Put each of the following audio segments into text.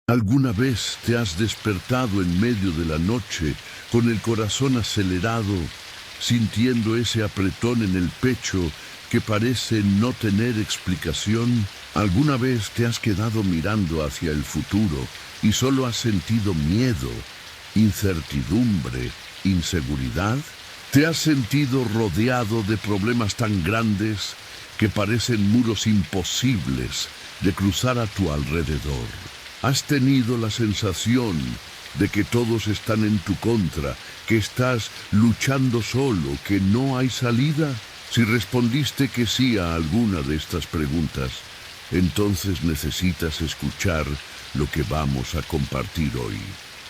¿Alguna vez te has despertado en medio de la noche con el corazón acelerado, sintiendo ese apretón en el pecho que parece no tener explicación? ¿Alguna vez te has quedado mirando hacia el futuro y solo has sentido miedo, incertidumbre, inseguridad? ¿Te has sentido rodeado de problemas tan grandes que parecen muros imposibles de cruzar a tu alrededor? ¿Has tenido la sensación de que todos están en tu contra, que estás luchando solo, que no hay salida? Si respondiste que sí a alguna de estas preguntas, entonces necesitas escuchar lo que vamos a compartir hoy.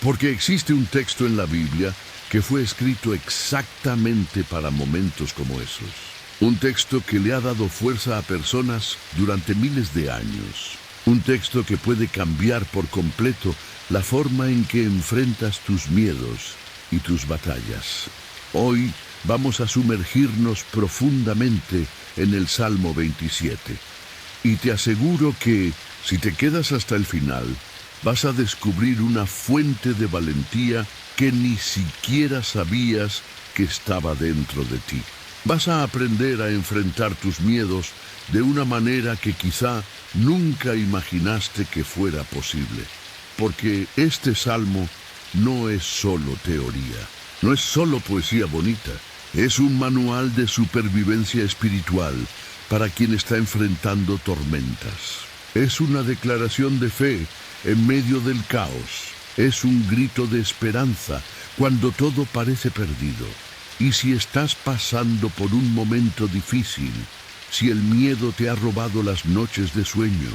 Porque existe un texto en la Biblia que fue escrito exactamente para momentos como esos. Un texto que le ha dado fuerza a personas durante miles de años. Un texto que puede cambiar por completo la forma en que enfrentas tus miedos y tus batallas. Hoy vamos a sumergirnos profundamente en el Salmo 27. Y te aseguro que, si te quedas hasta el final, vas a descubrir una fuente de valentía que ni siquiera sabías que estaba dentro de ti. Vas a aprender a enfrentar tus miedos de una manera que quizá nunca imaginaste que fuera posible. Porque este salmo no es solo teoría, no es solo poesía bonita, es un manual de supervivencia espiritual para quien está enfrentando tormentas. Es una declaración de fe en medio del caos. Es un grito de esperanza cuando todo parece perdido. Y si estás pasando por un momento difícil, si el miedo te ha robado las noches de sueño,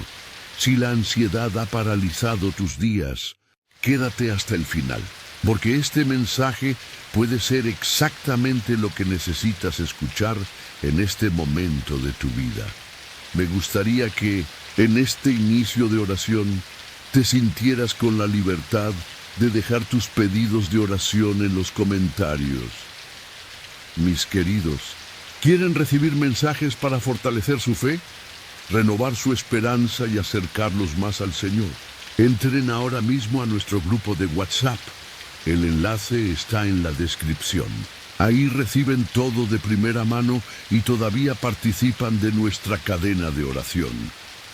si la ansiedad ha paralizado tus días, quédate hasta el final, porque este mensaje puede ser exactamente lo que necesitas escuchar en este momento de tu vida. Me gustaría que, en este inicio de oración, te sintieras con la libertad de dejar tus pedidos de oración en los comentarios. Mis queridos, ¿quieren recibir mensajes para fortalecer su fe, renovar su esperanza y acercarlos más al Señor? Entren ahora mismo a nuestro grupo de WhatsApp. El enlace está en la descripción. Ahí reciben todo de primera mano y todavía participan de nuestra cadena de oración.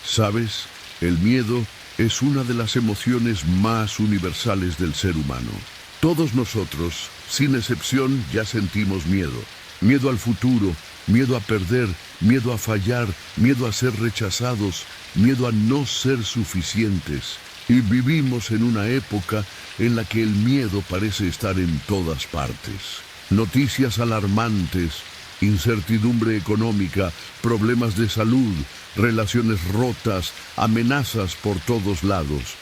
¿Sabes? El miedo es una de las emociones más universales del ser humano. Todos nosotros, sin excepción, ya sentimos miedo. Miedo al futuro, miedo a perder, miedo a fallar, miedo a ser rechazados, miedo a no ser suficientes. Y vivimos en una época en la que el miedo parece estar en todas partes. Noticias alarmantes, incertidumbre económica, problemas de salud, relaciones rotas, amenazas por todos lados.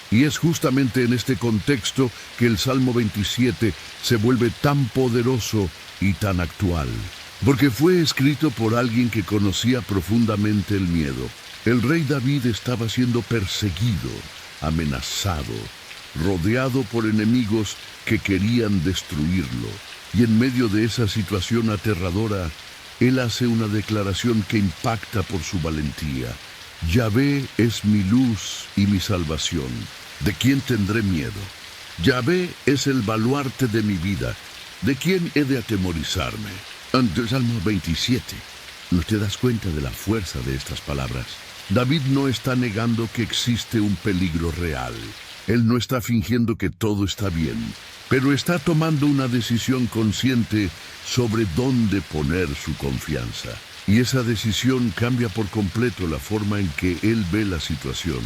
Y es justamente en este contexto que el Salmo 27 se vuelve tan poderoso y tan actual. Porque fue escrito por alguien que conocía profundamente el miedo. El rey David estaba siendo perseguido, amenazado, rodeado por enemigos que querían destruirlo. Y en medio de esa situación aterradora, él hace una declaración que impacta por su valentía. Yahvé es mi luz y mi salvación. ¿De quién tendré miedo? Yahvé es el baluarte de mi vida. ¿De quién he de atemorizarme? Ante el Salmo 27, ¿no te das cuenta de la fuerza de estas palabras? David no está negando que existe un peligro real. Él no está fingiendo que todo está bien, pero está tomando una decisión consciente sobre dónde poner su confianza. Y esa decisión cambia por completo la forma en que él ve la situación.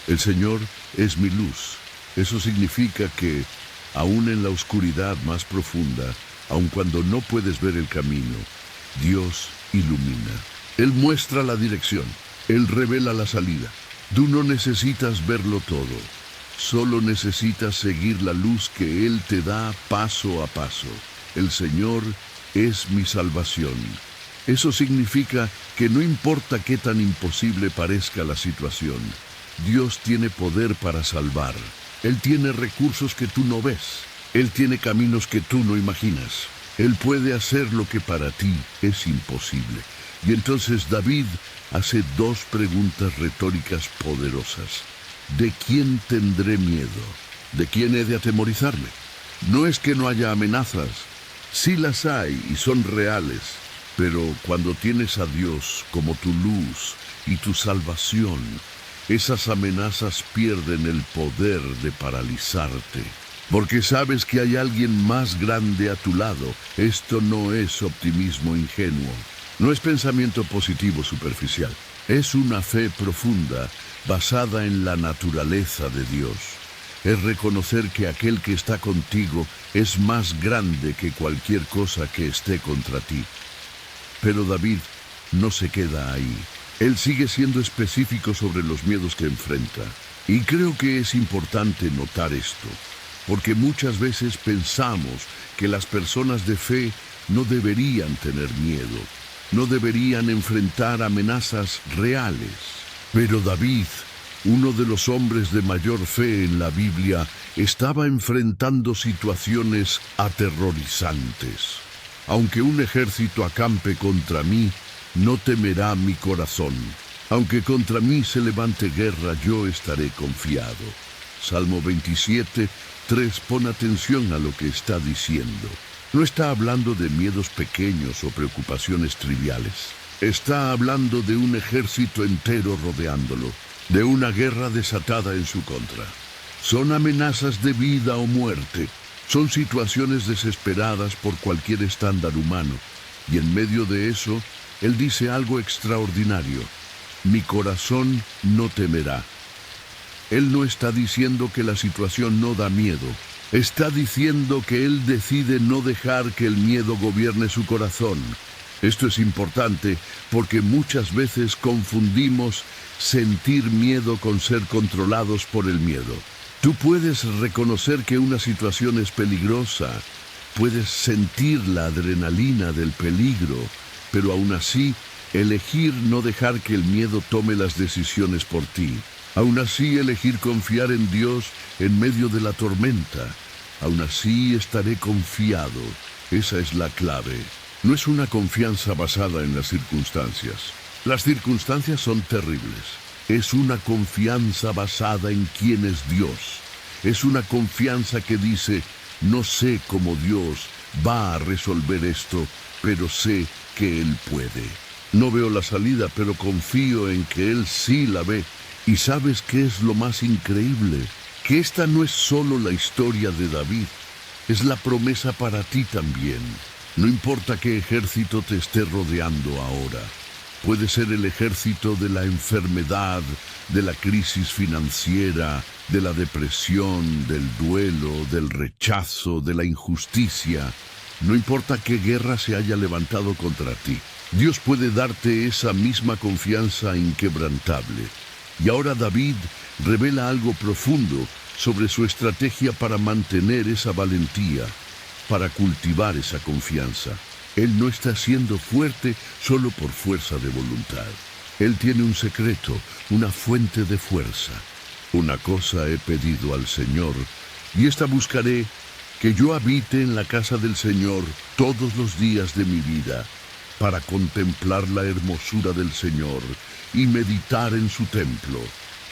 El Señor es mi luz. Eso significa que, aún en la oscuridad más profunda, aun cuando no puedes ver el camino, Dios ilumina. Él muestra la dirección. Él revela la salida. Tú no necesitas verlo todo. Solo necesitas seguir la luz que Él te da paso a paso. El Señor es mi salvación. Eso significa que no importa qué tan imposible parezca la situación, Dios tiene poder para salvar. Él tiene recursos que tú no ves. Él tiene caminos que tú no imaginas. Él puede hacer lo que para ti es imposible. Y entonces David hace dos preguntas retóricas poderosas. ¿de quién tendré miedo? ¿De quién he de atemorizarme? No es que no haya amenazas, sí las hay y son reales, pero cuando tienes a Dios como tu luz y tu salvación, esas amenazas pierden el poder de paralizarte. Porque sabes que hay alguien más grande a tu lado. Esto no es optimismo ingenuo, no es pensamiento positivo superficial. Es una fe profunda basada en la naturaleza de Dios. Es reconocer que aquel que está contigo es más grande que cualquier cosa que esté contra ti. Pero David no se queda ahí. Él sigue siendo específico sobre los miedos que enfrenta. Y creo que es importante notar esto, porque muchas veces pensamos que las personas de fe no deberían tener miedo, no deberían enfrentar amenazas reales. Pero David, uno de los hombres de mayor fe en la Biblia, estaba enfrentando situaciones aterrorizantes. Aunque un ejército acampe contra mí, no temerá mi corazón. Aunque contra mí se levante guerra, yo estaré confiado. Salmo 27, 3. Pon atención a lo que está diciendo. No está hablando de miedos pequeños o preocupaciones triviales. Está hablando de un ejército entero rodeándolo, de una guerra desatada en su contra. Son amenazas de vida o muerte. Son situaciones desesperadas por cualquier estándar humano. Y en medio de eso, él dice algo extraordinario. Mi corazón no temerá. Él no está diciendo que la situación no da miedo. Está diciendo que él decide no dejar que el miedo gobierne su corazón. Esto es importante porque muchas veces confundimos sentir miedo con ser controlados por el miedo. Tú puedes reconocer que una situación es peligrosa, puedes sentir la adrenalina del peligro, pero aún así elegir no dejar que el miedo tome las decisiones por ti. Aún así elegir confiar en Dios en medio de la tormenta. Aún así estaré confiado. Esa es la clave. No es una confianza basada en las circunstancias. Las circunstancias son terribles. Es una confianza basada en quién es Dios. Es una confianza que dice, no sé cómo Dios va a resolver esto, pero sé que Él puede. No veo la salida, pero confío en que Él sí la ve. ¿Y sabes qué es lo más increíble? Que esta no es solo la historia de David, es la promesa para ti también. No importa qué ejército te esté rodeando ahora. Puede ser el ejército de la enfermedad, de la crisis financiera, de la depresión, del duelo, del rechazo, de la injusticia. No importa qué guerra se haya levantado contra ti. Dios puede darte esa misma confianza inquebrantable. Y ahora David revela algo profundo sobre su estrategia para mantener esa valentía, para cultivar esa confianza. Él no está siendo fuerte solo por fuerza de voluntad. Él tiene un secreto, una fuente de fuerza. Una cosa he pedido al Señor, y esta buscaré, que yo habite en la casa del Señor todos los días de mi vida, para contemplar la hermosura del Señor y meditar en su templo.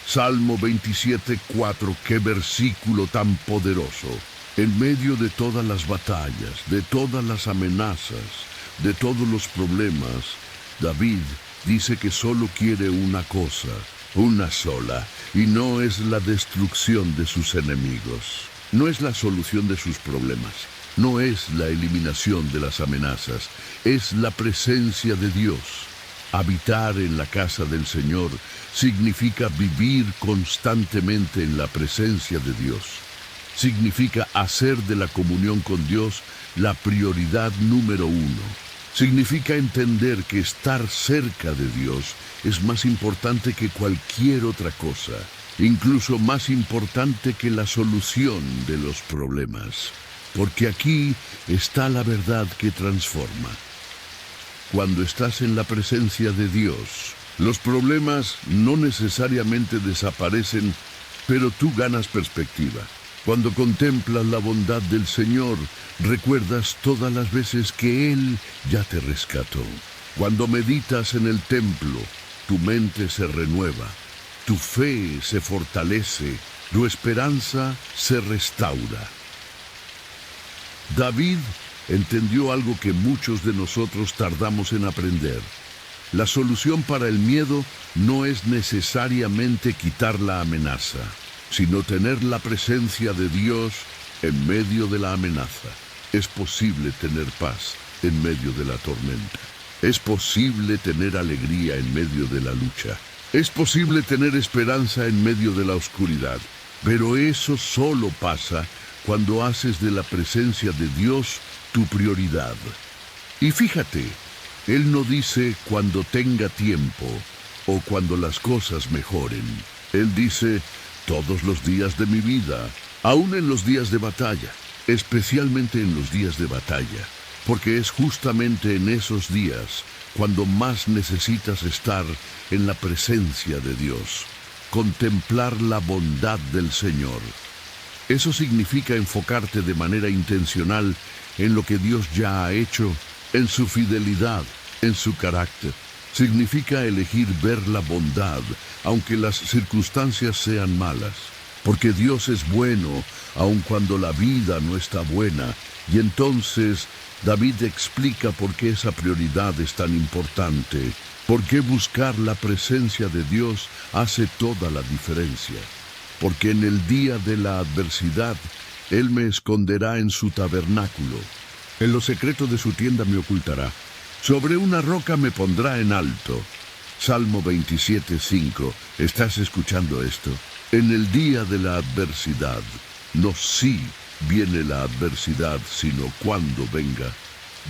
Salmo 27, 4, qué versículo tan poderoso. En medio de todas las batallas, de todas las amenazas, de todos los problemas, David dice que solo quiere una cosa, una sola, y no es la destrucción de sus enemigos. No es la solución de sus problemas. No es la eliminación de las amenazas, es la presencia de Dios. Habitar en la casa del Señor significa vivir constantemente en la presencia de Dios. Significa hacer de la comunión con Dios la prioridad número uno. Significa entender que estar cerca de Dios es más importante que cualquier otra cosa, incluso más importante que la solución de los problemas. Porque aquí está la verdad que transforma. Cuando estás en la presencia de Dios, los problemas no necesariamente desaparecen, pero tú ganas perspectiva. Cuando contemplas la bondad del Señor, recuerdas todas las veces que Él ya te rescató. Cuando meditas en el templo, tu mente se renueva. tu fe se fortalece, tu esperanza se restaura. David entendió algo que muchos de nosotros tardamos en aprender. La solución para el miedo no es necesariamente quitar la amenaza, sino tener la presencia de Dios en medio de la amenaza. Es posible tener paz en medio de la tormenta. Es posible tener alegría en medio de la lucha. Es posible tener esperanza en medio de la oscuridad. Pero eso solo pasa cuando haces de la presencia de Dios tu prioridad. Y fíjate, Él no dice cuando tenga tiempo o cuando las cosas mejoren. Él dice todos los días de mi vida, aún en los días de batalla, especialmente en los días de batalla, porque es justamente en esos días cuando más necesitas estar en la presencia de Dios, contemplar la bondad del Señor. Eso significa enfocarte de manera intencional en lo que Dios ya ha hecho, en su fidelidad, en su carácter. Significa elegir ver la bondad, aunque las circunstancias sean malas. Porque Dios es bueno, aun cuando la vida no está buena. Y entonces David explica por qué esa prioridad es tan importante. Por qué buscar la presencia de Dios hace toda la diferencia. Porque en el día de la adversidad, Él me esconderá en su tabernáculo. En lo secreto de su tienda me ocultará. Sobre una roca me pondrá en alto. Salmo 27:5. ¿Estás escuchando esto? En el día de la adversidad, no si viene la adversidad, sino cuando venga.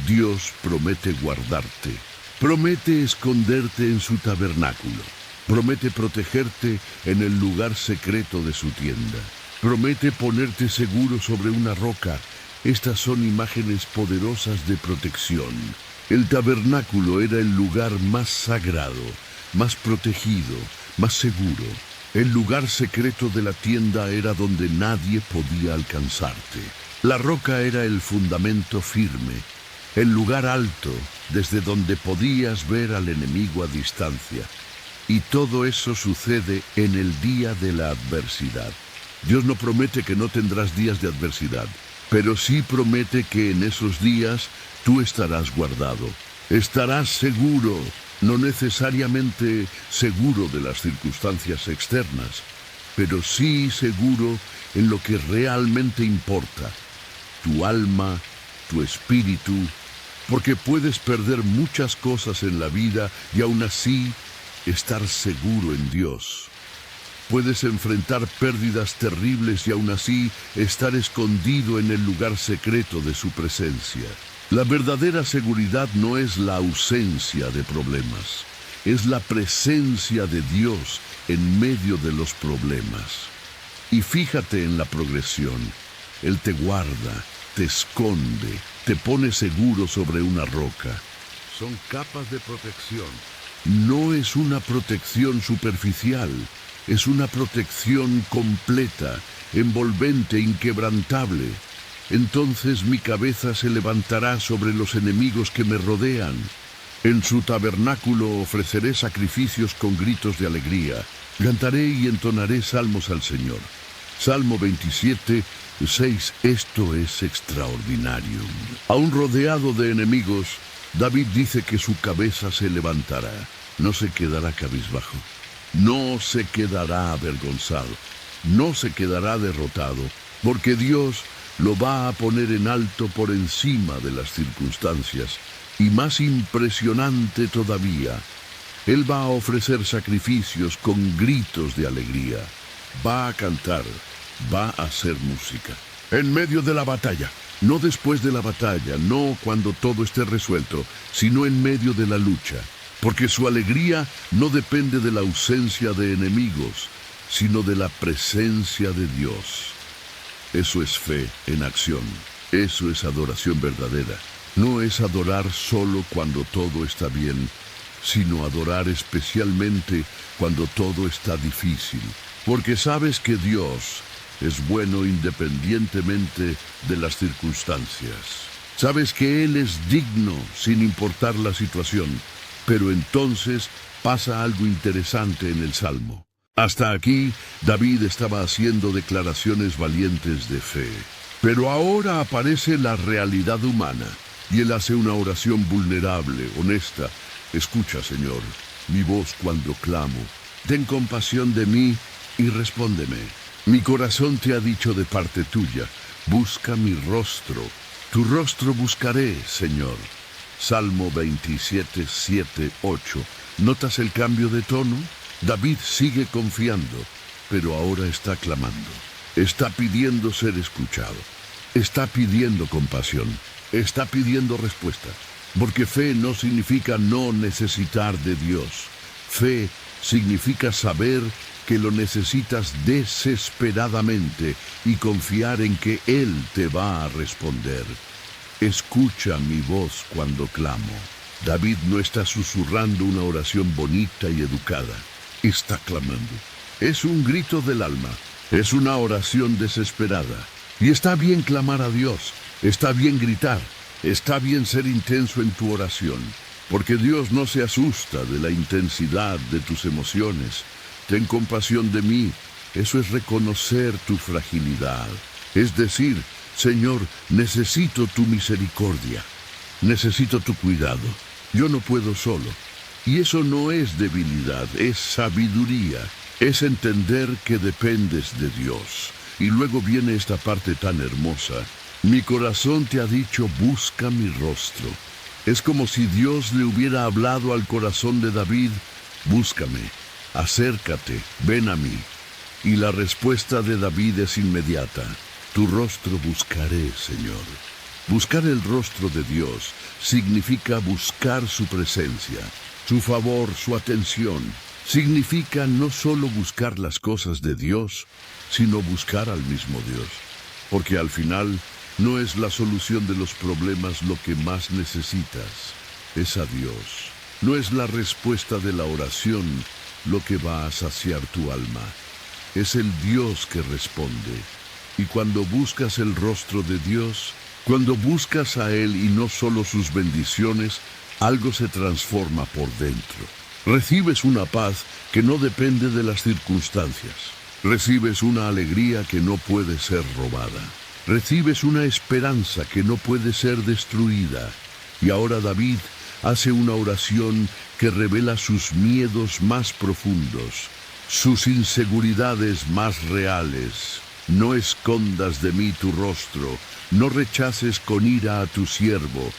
Dios promete guardarte. Promete esconderte en su tabernáculo. Promete protegerte en el lugar secreto de su tienda. Promete ponerte seguro sobre una roca. Estas son imágenes poderosas de protección. El tabernáculo era el lugar más sagrado, más protegido, más seguro. El lugar secreto de la tienda era donde nadie podía alcanzarte. La roca era el fundamento firme, el lugar alto desde donde podías ver al enemigo a distancia. Y todo eso sucede en el día de la adversidad. Dios no promete que no tendrás días de adversidad, pero sí promete que en esos días tú estarás guardado. Estarás seguro, no necesariamente seguro de las circunstancias externas, pero sí seguro en lo que realmente importa, tu alma, tu espíritu, porque puedes perder muchas cosas en la vida y aún así estar seguro en Dios. Puedes enfrentar pérdidas terribles y aún así estar escondido en el lugar secreto de su presencia. La verdadera seguridad no es la ausencia de problemas, es la presencia de Dios en medio de los problemas. Y fíjate en la progresión. Él te guarda, te esconde, te pone seguro sobre una roca. Son capas de protección. No es una protección superficial, es una protección completa, envolvente, inquebrantable. Entonces mi cabeza se levantará sobre los enemigos que me rodean. En su tabernáculo ofreceré sacrificios con gritos de alegría. Cantaré y entonaré salmos al Señor. Salmo 27:6. Esto es extraordinario. Aún rodeado de enemigos, David dice que su cabeza se levantará. No se quedará cabizbajo. No se quedará avergonzado. No se quedará derrotado, porque Dios lo va a poner en alto por encima de las circunstancias. Y más impresionante todavía, Él va a ofrecer sacrificios con gritos de alegría. Va a cantar, va a hacer música. En medio de la batalla, no después de la batalla, no cuando todo esté resuelto, sino en medio de la lucha. Porque su alegría no depende de la ausencia de enemigos, sino de la presencia de Dios. Eso es fe en acción. Eso es adoración verdadera. No es adorar solo cuando todo está bien, sino adorar especialmente cuando todo está difícil. Porque sabes que Dios es bueno independientemente de las circunstancias. Sabes que Él es digno sin importar la situación. Pero entonces pasa algo interesante en el Salmo. Hasta aquí, David estaba haciendo declaraciones valientes de fe. Pero ahora aparece la realidad humana, y él hace una oración vulnerable, honesta. Escucha, Señor, mi voz cuando clamo. Ten compasión de mí y respóndeme. Mi corazón te ha dicho de parte tuya, busca mi rostro. Tu rostro buscaré, Señor. Salmo 27, 7, 8. ¿Notas el cambio de tono? David sigue confiando, pero ahora está clamando. Está pidiendo ser escuchado. Está pidiendo compasión. Está pidiendo respuesta. Porque fe no significa no necesitar de Dios. Fe significa saber que lo necesitas desesperadamente y confiar en que Él te va a responder. Escucha mi voz cuando clamo. David no está susurrando una oración bonita y educada. Está clamando. Es un grito del alma. Es una oración desesperada. Y está bien clamar a Dios. Está bien gritar. Está bien ser intenso en tu oración. Porque Dios no se asusta de la intensidad de tus emociones. Ten compasión de mí. Eso es reconocer tu fragilidad. Es decir, Señor, necesito tu misericordia. Necesito tu cuidado. Yo no puedo solo. Y eso no es debilidad, es sabiduría. Es entender que dependes de Dios. Y luego viene esta parte tan hermosa. Mi corazón te ha dicho, busca mi rostro. Es como si Dios le hubiera hablado al corazón de David, búscame, acércate, ven a mí. Y la respuesta de David es inmediata. Tu rostro buscaré, Señor. Buscar el rostro de Dios significa buscar su presencia, su favor, su atención. Significa no solo buscar las cosas de Dios, sino buscar al mismo Dios. Porque al final no es la solución de los problemas lo que más necesitas, es a Dios. No es la respuesta de la oración lo que va a saciar tu alma, es el Dios que responde. Y cuando buscas el rostro de Dios, cuando buscas a Él y no solo sus bendiciones, algo se transforma por dentro. Recibes una paz que no depende de las circunstancias. Recibes una alegría que no puede ser robada. Recibes una esperanza que no puede ser destruida. Y ahora David hace una oración que revela sus miedos más profundos, sus inseguridades más reales. No escondas de mí tu rostro, no rechaces con ira a tu siervo.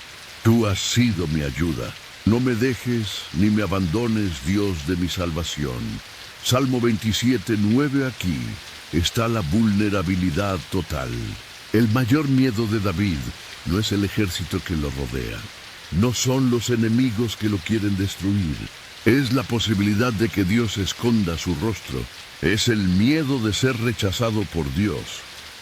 Tú has sido mi ayuda. No me dejes ni me abandones, Dios de mi salvación. Salmo 27, 9 aquí está la vulnerabilidad total. El mayor miedo de David no es el ejército que lo rodea. No son los enemigos que lo quieren destruir. Es la posibilidad de que Dios esconda su rostro. Es el miedo de ser rechazado por Dios.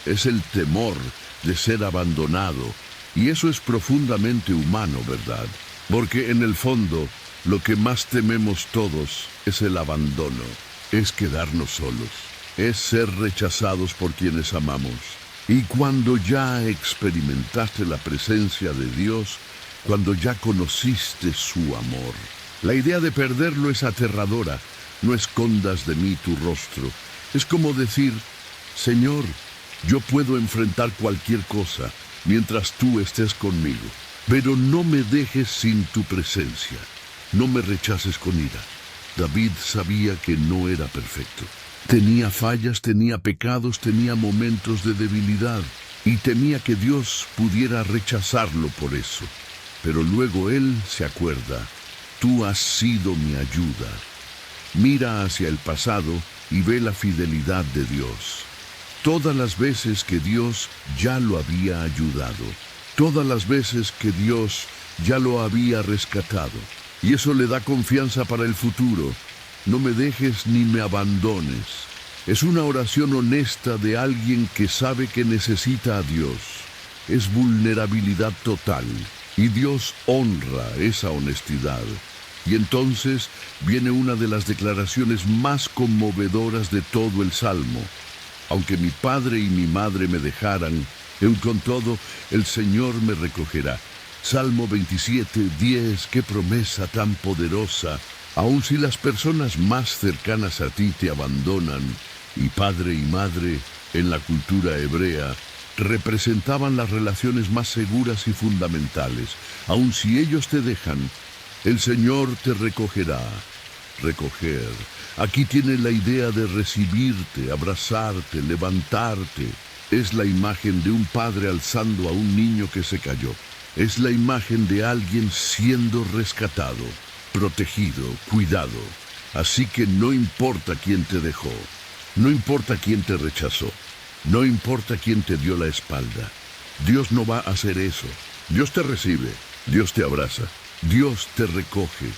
Es el temor de ser abandonado. Y eso es profundamente humano, ¿verdad? Porque en el fondo, lo que más tememos todos es el abandono. Es quedarnos solos. Es ser rechazados por quienes amamos. Y cuando ya experimentaste la presencia de Dios, cuando ya conociste su amor, la idea de perderlo es aterradora. No escondas de mí tu rostro. Es como decir, Señor, yo puedo enfrentar cualquier cosa mientras tú estés conmigo, pero no me dejes sin tu presencia. No me rechaces con ira. David sabía que no era perfecto. Tenía fallas, tenía pecados, tenía momentos de debilidad y temía que Dios pudiera rechazarlo por eso. Pero luego él se acuerda, tú has sido mi ayuda. Mira hacia el pasado y ve la fidelidad de Dios. Todas las veces que Dios ya lo había ayudado, todas las veces que Dios ya lo había rescatado. Y eso le da confianza para el futuro. No me dejes ni me abandones. Es una oración honesta de alguien que sabe que necesita a Dios. Es vulnerabilidad total. Y Dios honra esa honestidad. Y entonces viene una de las declaraciones más conmovedoras de todo el Salmo. Aunque mi padre y mi madre me dejaran, con todo el Señor me recogerá. Salmo 27, 10, qué promesa tan poderosa. Aun si las personas más cercanas a ti te abandonan, y padre y madre, en la cultura hebrea, representaban las relaciones más seguras y fundamentales, aun si ellos te dejan, el Señor te recogerá. Recoger. Aquí tiene la idea de recibirte, abrazarte, levantarte. Es la imagen de un padre alzando a un niño que se cayó. Es la imagen de alguien siendo rescatado, protegido, cuidado. Así que no importa quién te dejó, no importa quién te rechazó, no importa quién te dio la espalda. Dios no va a hacer eso. Dios te recibe, Dios te abraza, Dios te recoge.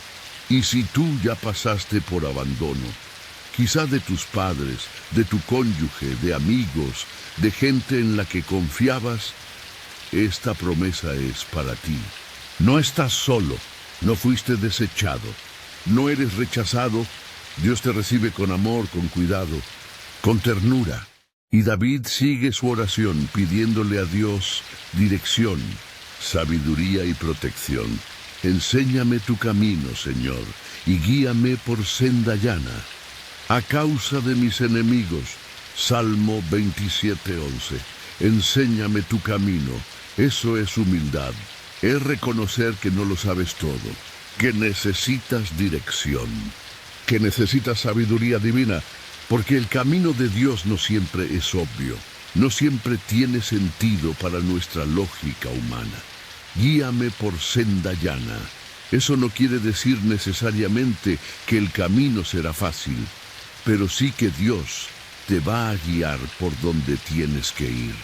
Y si tú ya pasaste por abandono, quizá de tus padres, de tu cónyuge, de amigos, de gente en la que confiabas, esta promesa es para ti. No estás solo, no fuiste desechado, no eres rechazado. Dios te recibe con amor, con cuidado, con ternura. Y David sigue su oración pidiéndole a Dios dirección, sabiduría y protección. Enséñame tu camino, Señor, y guíame por senda llana. A causa de mis enemigos, Salmo 27:11. Enséñame tu camino. Eso es humildad. Es reconocer que no lo sabes todo, que necesitas dirección, que necesitas sabiduría divina, porque el camino de Dios no siempre es obvio, no siempre tiene sentido para nuestra lógica humana. Guíame por senda llana. Eso no quiere decir necesariamente que el camino será fácil, pero sí que Dios te va a guiar por donde tienes que ir.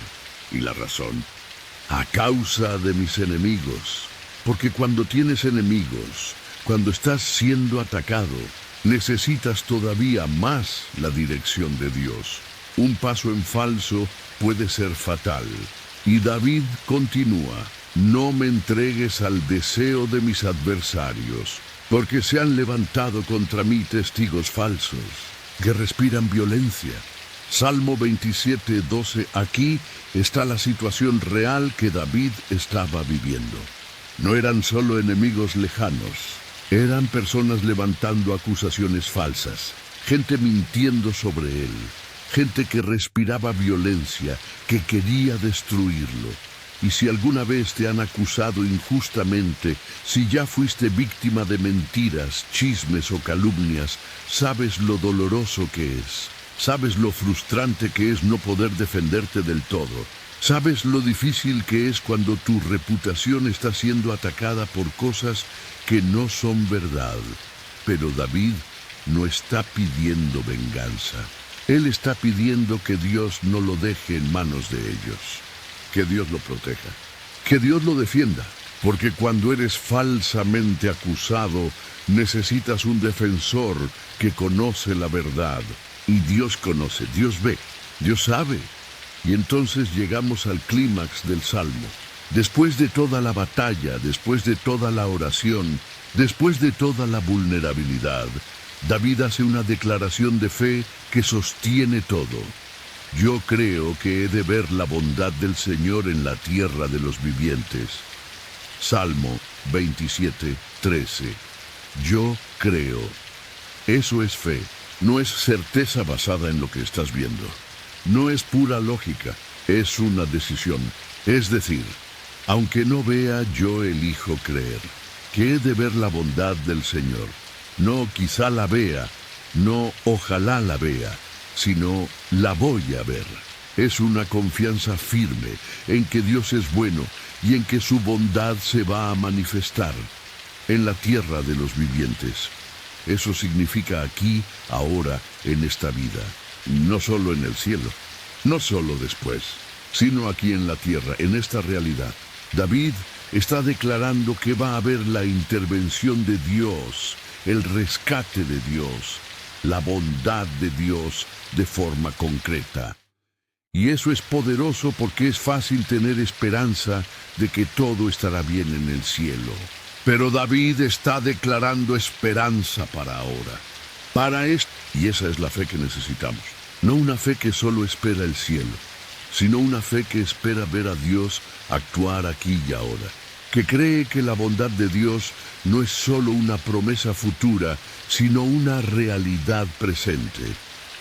Y la razón, a causa de mis enemigos. Porque cuando tienes enemigos, cuando estás siendo atacado, necesitas todavía más la dirección de Dios. Un paso en falso puede ser fatal. Y David continúa: no me entregues al deseo de mis adversarios, porque se han levantado contra mí testigos falsos, que respiran violencia. Salmo 27:12. Aquí está la situación real que David estaba viviendo. No eran solo enemigos lejanos, eran personas levantando acusaciones falsas, gente mintiendo sobre él, gente que respiraba violencia, que quería destruirlo. Y si alguna vez te han acusado injustamente, si ya fuiste víctima de mentiras, chismes o calumnias, sabes lo doloroso que es. Sabes lo frustrante que es no poder defenderte del todo. Sabes lo difícil que es cuando tu reputación está siendo atacada por cosas que no son verdad. Pero David no está pidiendo venganza. Él está pidiendo que Dios no lo deje en manos de ellos. Que Dios lo proteja, que Dios lo defienda, porque cuando eres falsamente acusado, necesitas un defensor que conoce la verdad. Y Dios conoce, Dios ve, Dios sabe. Y entonces llegamos al clímax del Salmo. Después de toda la batalla, después de toda la oración, después de toda la vulnerabilidad, David hace una declaración de fe que sostiene todo. Yo creo que he de ver la bondad del Señor en la tierra de los vivientes. Salmo 27:13. Yo creo. Eso es fe. No es certeza basada en lo que estás viendo. No es pura lógica. Es una decisión. Es decir, aunque no vea, yo elijo creer. Que he de ver la bondad del Señor. No quizá la vea. No ojalá la vea. Sino la voy a ver. Es una confianza firme en que Dios es bueno y en que su bondad se va a manifestar en la tierra de los vivientes. Eso significa aquí, ahora, en esta vida. No solo en el cielo, no solo después, sino aquí en la tierra, en esta realidad. David está declarando que va a haber la intervención de Dios, el rescate de Dios, la bondad de Dios de forma concreta. Y eso es poderoso porque es fácil tener esperanza de que todo estará bien en el cielo. Pero David está declarando esperanza para ahora. Para esto, y esa es la fe que necesitamos. No una fe que solo espera el cielo, sino una fe que espera ver a Dios actuar aquí y ahora. que cree que la bondad de Dios no es solo una promesa futura, sino una realidad presente.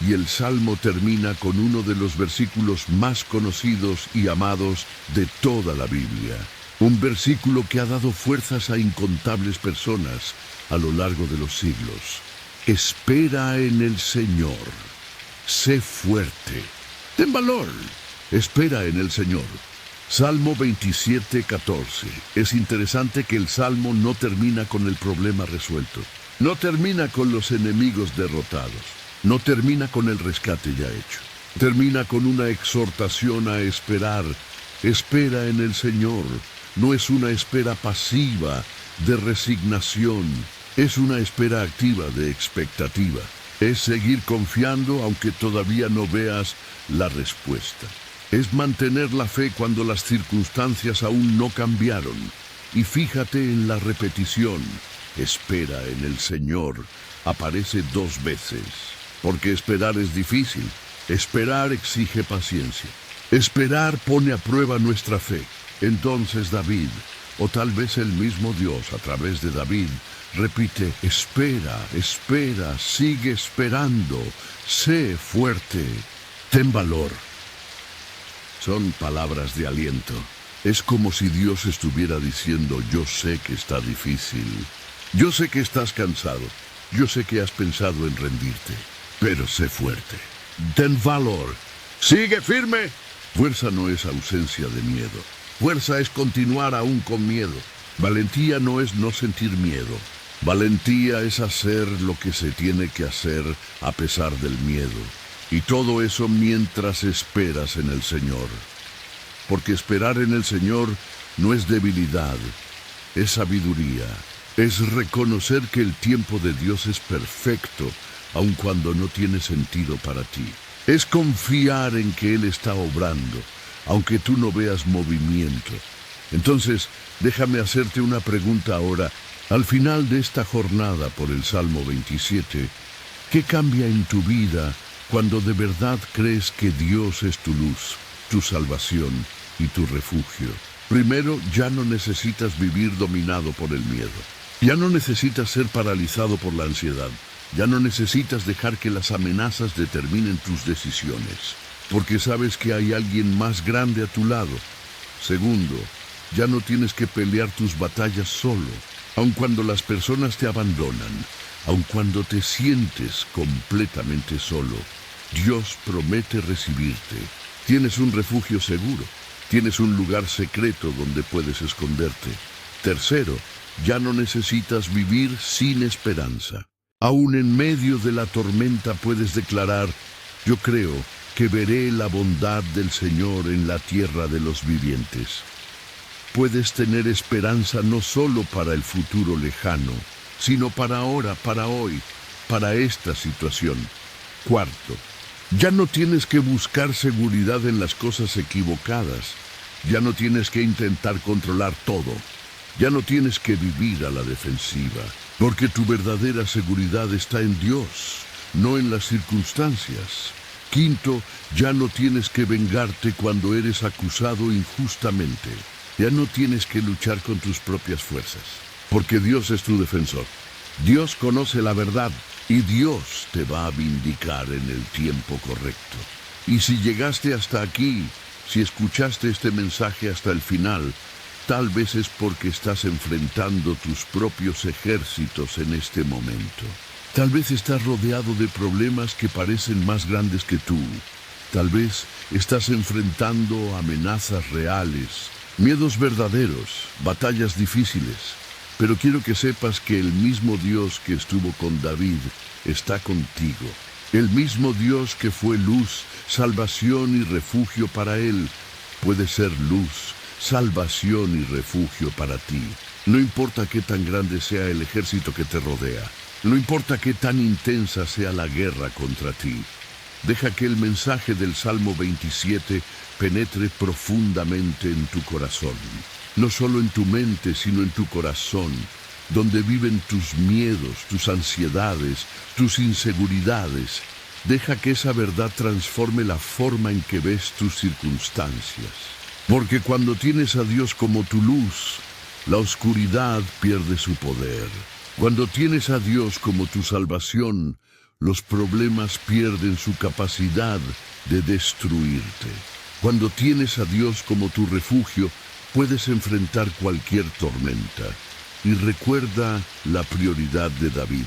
Y el Salmo termina con uno de los versículos más conocidos y amados de toda la Biblia. Un versículo que ha dado fuerzas a incontables personas a lo largo de los siglos. Espera en el Señor. Sé fuerte. Ten valor. Espera en el Señor. Salmo 27:14. Es interesante que el Salmo no termina con el problema resuelto. No termina con los enemigos derrotados. No termina con el rescate ya hecho. Termina con una exhortación a esperar. Espera en el Señor. No es una espera pasiva de resignación. Es una espera activa de expectativa. Es seguir confiando aunque todavía no veas la respuesta. Es mantener la fe cuando las circunstancias aún no cambiaron. Y fíjate en la repetición. Espera en el Señor. Aparece 2 veces. Porque esperar es difícil. Esperar exige paciencia. Esperar pone a prueba nuestra fe. Entonces David, o tal vez el mismo Dios a través de David, repite, espera, espera, sigue esperando, sé fuerte, ten valor. Son palabras de aliento. Es como si Dios estuviera diciendo, yo sé que está difícil. Yo sé que estás cansado. Yo sé que has pensado en rendirte. Pero sé fuerte. Ten valor. Sigue firme. Fuerza no es ausencia de miedo. Fuerza es continuar aún con miedo. Valentía no es no sentir miedo. Valentía es hacer lo que se tiene que hacer a pesar del miedo. Y todo eso mientras esperas en el Señor. Porque esperar en el Señor no es debilidad, es sabiduría. Es reconocer que el tiempo de Dios es perfecto, aun cuando no tiene sentido para ti. Es confiar en que Él está obrando, aunque tú no veas movimiento. Entonces, déjame hacerte una pregunta ahora. Al final de esta jornada por el Salmo 27, ¿qué cambia en tu vida cuando de verdad crees que Dios es tu luz, tu salvación y tu refugio? Primero, ya no necesitas vivir dominado por el miedo. Ya no necesitas ser paralizado por la ansiedad. Ya no necesitas dejar que las amenazas determinen tus decisiones, porque sabes que hay alguien más grande a tu lado. Segundo, ya no tienes que pelear tus batallas solo, aun cuando las personas te abandonan, aun cuando te sientes completamente solo. Dios promete recibirte. Tienes un refugio seguro. Tienes un lugar secreto donde puedes esconderte. Tercero, ya no necesitas vivir sin esperanza. Aún en medio de la tormenta puedes declarar, yo creo que veré la bondad del Señor en la tierra de los vivientes. Puedes tener esperanza no solo para el futuro lejano, sino para ahora, para hoy, para esta situación. Cuarto, ya no tienes que buscar seguridad en las cosas equivocadas. Ya no tienes que intentar controlar todo. Ya no tienes que vivir a la defensiva, porque tu verdadera seguridad está en Dios, no en las circunstancias. Quinto, ya no tienes que vengarte cuando eres acusado injustamente. Ya no tienes que luchar con tus propias fuerzas, porque Dios es tu defensor. Dios conoce la verdad y Dios te va a vindicar en el tiempo correcto. Y si llegaste hasta aquí, si escuchaste este mensaje hasta el final, tal vez es porque estás enfrentando tus propios ejércitos en este momento. Tal vez estás rodeado de problemas que parecen más grandes que tú. Tal vez estás enfrentando amenazas reales, miedos verdaderos, batallas difíciles. Pero quiero que sepas que el mismo Dios que estuvo con David está contigo. El mismo Dios que fue luz, salvación y refugio para él, puede ser luz, salvación y refugio para ti. No importa qué tan grande sea el ejército que te rodea. No importa qué tan intensa sea la guerra contra ti. Deja que el mensaje del Salmo 27 penetre profundamente en tu corazón. No solo en tu mente, sino en tu corazón, donde viven tus miedos, tus ansiedades, tus inseguridades. Deja que esa verdad transforme la forma en que ves tus circunstancias. Porque cuando tienes a Dios como tu luz, la oscuridad pierde su poder. Cuando tienes a Dios como tu salvación, los problemas pierden su capacidad de destruirte. Cuando tienes a Dios como tu refugio, puedes enfrentar cualquier tormenta. Y recuerda la prioridad de David.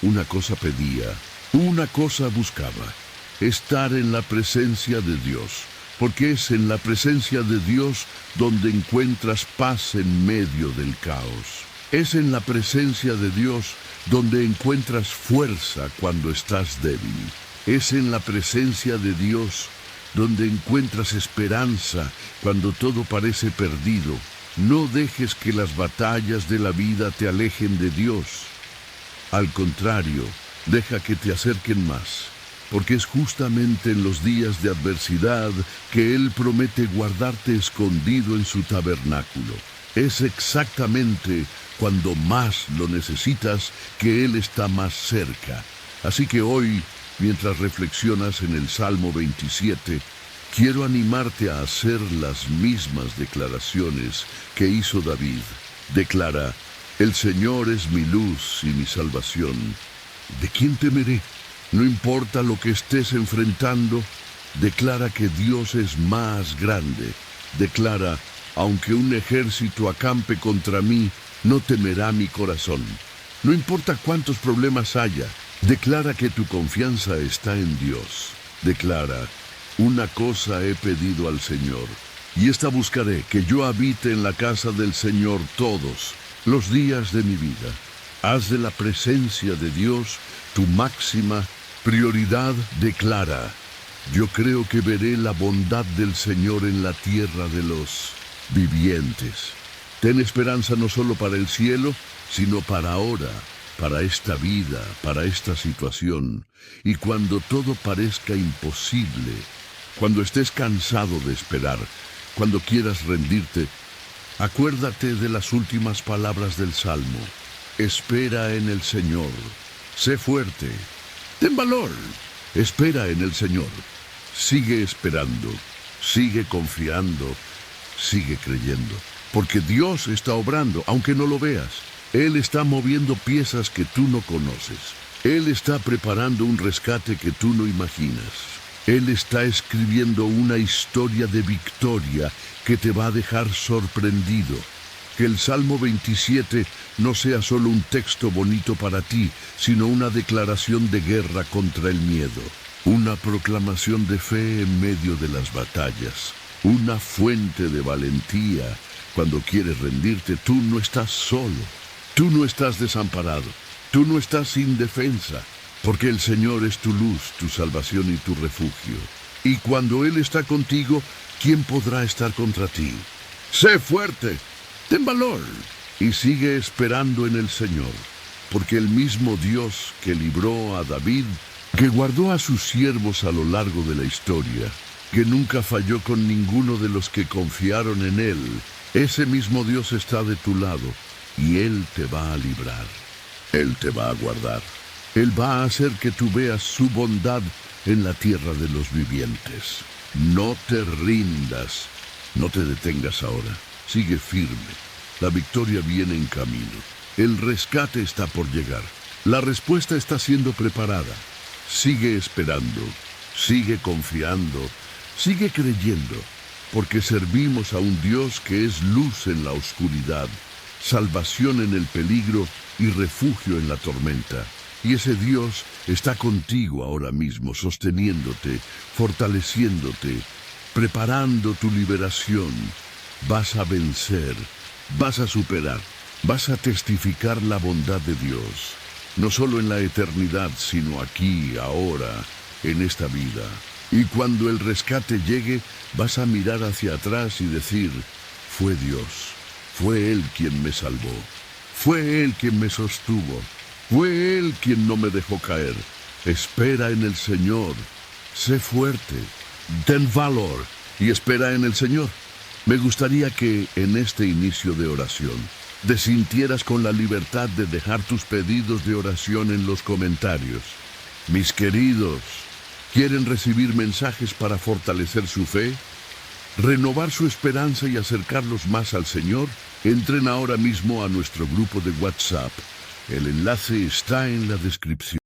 Una cosa pedía, una cosa buscaba: estar en la presencia de Dios, porque es en la presencia de Dios donde encuentras paz en medio del caos. Es en la presencia de Dios donde encuentras fuerza cuando estás débil. Es en la presencia de Dios donde encuentras esperanza cuando todo parece perdido. No dejes que las batallas de la vida te alejen de Dios. Al contrario, deja que te acerquen más, porque es justamente en los días de adversidad que Él promete guardarte escondido en su tabernáculo. Es exactamente cuando más lo necesitas que Él está más cerca. Así que hoy, mientras reflexionas en el Salmo 27, quiero animarte a hacer las mismas declaraciones que hizo David. Declara: el Señor es mi luz y mi salvación. ¿De quién temeré? No importa lo que estés enfrentando, declara que Dios es más grande. Declara: aunque un ejército acampe contra mí, no temerá mi corazón. No importa cuántos problemas haya, declara que tu confianza está en Dios. Declara: una cosa he pedido al Señor, y esta buscaré, que yo habite en la casa del Señor todos los días de mi vida. Haz de la presencia de Dios tu máxima prioridad. Declara: yo creo que veré la bondad del Señor en la tierra de los vivientes. Ten esperanza no solo para el cielo, sino para ahora, para esta vida, para esta situación. Y cuando todo parezca imposible, cuando estés cansado de esperar, cuando quieras rendirte, acuérdate de las últimas palabras del Salmo. Espera en el Señor. Sé fuerte. Ten valor. Espera en el Señor. Sigue esperando. Sigue confiando. Sigue creyendo. Porque Dios está obrando, aunque no lo veas. Él está moviendo piezas que tú no conoces. Él está preparando un rescate que tú no imaginas. Él está escribiendo una historia de victoria que te va a dejar sorprendido. Que el Salmo 27 no sea solo un texto bonito para ti, sino una declaración de guerra contra el miedo. Una proclamación de fe en medio de las batallas. Una fuente de valentía. Cuando quieres rendirte, tú no estás solo. Tú no estás desamparado. Tú no estás sin defensa. Porque el Señor es tu luz, tu salvación y tu refugio. Y cuando Él está contigo, ¿quién podrá estar contra ti? Sé fuerte, ten valor y sigue esperando en el Señor. Porque el mismo Dios que libró a David, que guardó a sus siervos a lo largo de la historia, que nunca falló con ninguno de los que confiaron en Él, ese mismo Dios está de tu lado y Él te va a librar. Él te va a guardar. Él va a hacer que tú veas su bondad en la tierra de los vivientes. No te rindas, no te detengas ahora. Sigue firme. La victoria viene en camino. El rescate está por llegar. La respuesta está siendo preparada. Sigue esperando, sigue confiando, sigue creyendo, porque servimos a un Dios que es luz en la oscuridad, salvación en el peligro y refugio en la tormenta. Y ese Dios está contigo ahora mismo, sosteniéndote, fortaleciéndote, preparando tu liberación. Vas a vencer, vas a superar, vas a testificar la bondad de Dios, no solo en la eternidad, sino aquí, ahora, en esta vida. Y cuando el rescate llegue, vas a mirar hacia atrás y decir: fue Dios, fue Él quien me salvó, fue Él quien me sostuvo. Fue Él quien no me dejó caer. Espera en el Señor. Sé fuerte. Ten valor y espera en el Señor. Me gustaría que en este inicio de oración te sintieras con la libertad de dejar tus pedidos de oración en los comentarios. Mis queridos, ¿quieren recibir mensajes para fortalecer su fe? ¿Renovar su esperanza y acercarlos más al Señor? Entren ahora mismo a nuestro grupo de WhatsApp. El enlace está en la descripción.